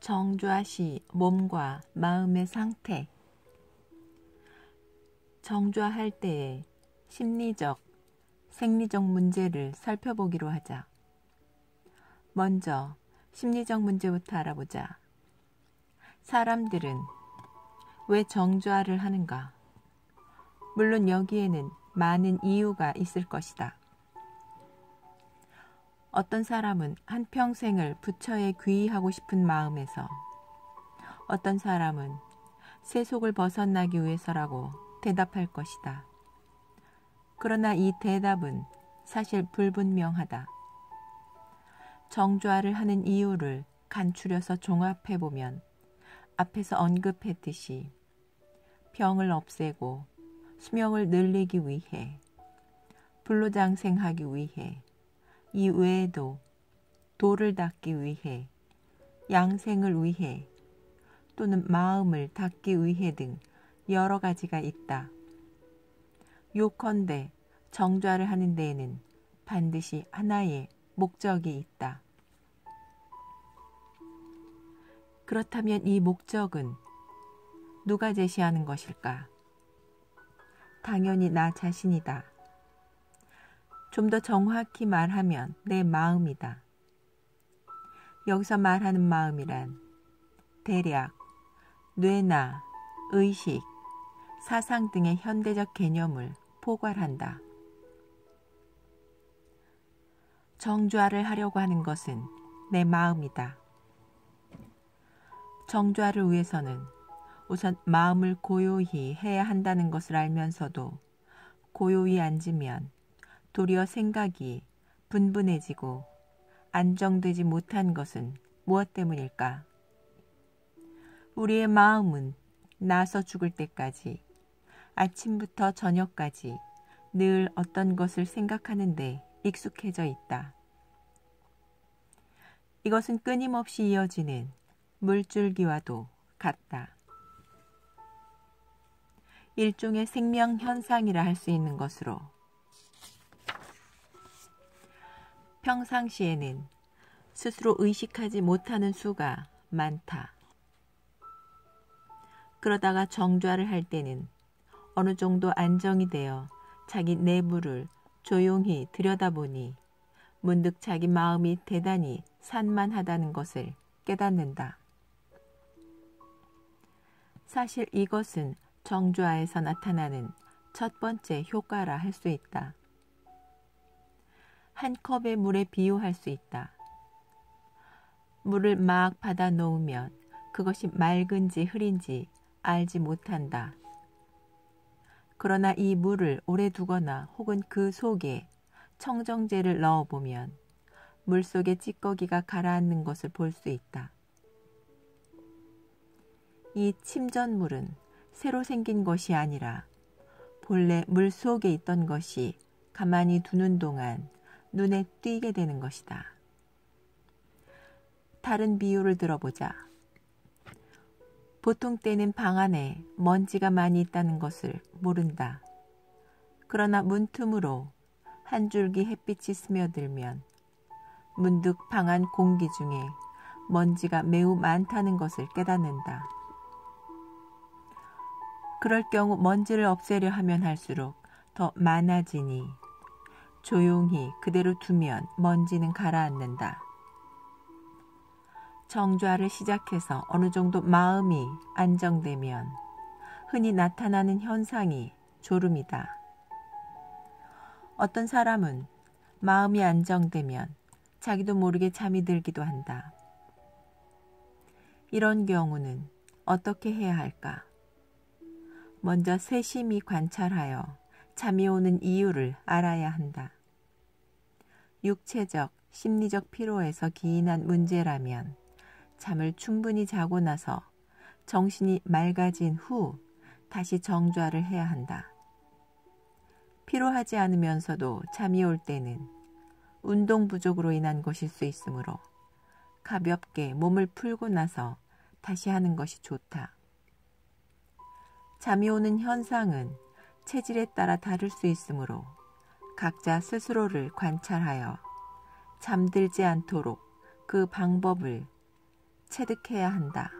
정좌시 몸과 마음의 상태. 정좌할 때의 심리적, 생리적 문제를 살펴보기로 하자. 먼저 심리적 문제부터 알아보자. 사람들은 왜 정좌를 하는가? 물론 여기에는 많은 이유가 있을 것이다. 어떤 사람은 한평생을 부처에 귀의하고 싶은 마음에서, 어떤 사람은 세속을 벗어나기 위해서라고 대답할 것이다. 그러나 이 대답은 사실 불분명하다. 정좌를 하는 이유를 간추려서 종합해보면 앞에서 언급했듯이 병을 없애고 수명을 늘리기 위해, 불로장생하기 위해, 이 외에도 도를 닦기 위해, 양생을 위해, 또는 마음을 닦기 위해 등 여러 가지가 있다. 요컨대 정좌를 하는 데에는 반드시 하나의 목적이 있다. 그렇다면 이 목적은 누가 제시하는 것일까? 당연히 나 자신이다. 좀 더 정확히 말하면 내 마음이다. 여기서 말하는 마음이란 대략 뇌나 의식, 사상 등의 현대적 개념을 포괄한다. 정좌를 하려고 하는 것은 내 마음이다. 정좌를 위해서는 우선 마음을 고요히 해야 한다는 것을 알면서도 고요히 앉으면 도리어 생각이 분분해지고 안정되지 못한 것은 무엇 때문일까? 우리의 마음은 나서 죽을 때까지, 아침부터 저녁까지 늘 어떤 것을 생각하는데 익숙해져 있다. 이것은 끊임없이 이어지는 물줄기와도 같다. 일종의 생명현상이라 할 수 있는 것으로, 평상시에는 스스로 의식하지 못하는 수가 많다. 그러다가 정좌를 할 때는 어느 정도 안정이 되어 자기 내부를 조용히 들여다보니 문득 자기 마음이 대단히 산만하다는 것을 깨닫는다. 사실 이것은 정좌에서 나타나는 첫 번째 효과라 할 수 있다. 한 컵의 물에 비유할 수 있다. 물을 막 받아 놓으면 그것이 맑은지 흐린지 알지 못한다. 그러나 이 물을 오래 두거나 혹은 그 속에 청정제를 넣어보면 물 속에 찌꺼기가 가라앉는 것을 볼 수 있다. 이 침전물은 새로 생긴 것이 아니라 본래 물 속에 있던 것이 가만히 두는 동안 눈에 띄게 되는 것이다. 다른 비유를 들어보자. 보통 때는 방 안에 먼지가 많이 있다는 것을 모른다. 그러나 문틈으로 한 줄기 햇빛이 스며들면 문득 방 안 공기 중에 먼지가 매우 많다는 것을 깨닫는다. 그럴 경우 먼지를 없애려 하면 할수록 더 많아지니 조용히 그대로 두면 먼지는 가라앉는다. 정좌를 시작해서 어느 정도 마음이 안정되면 흔히 나타나는 현상이 졸음이다. 어떤 사람은 마음이 안정되면 자기도 모르게 잠이 들기도 한다. 이런 경우는 어떻게 해야 할까? 먼저 세심히 관찰하여 잠이 오는 이유를 알아야 한다. 육체적, 심리적 피로에서 기인한 문제라면 잠을 충분히 자고 나서 정신이 맑아진 후 다시 정좌를 해야 한다. 피로하지 않으면서도 잠이 올 때는 운동 부족으로 인한 것일 수 있으므로 가볍게 몸을 풀고 나서 다시 하는 것이 좋다. 잠이 오는 현상은 체질에 따라 다를 수 있으므로 각자 스스로를 관찰하여 잠들지 않도록 그 방법을 체득해야 한다.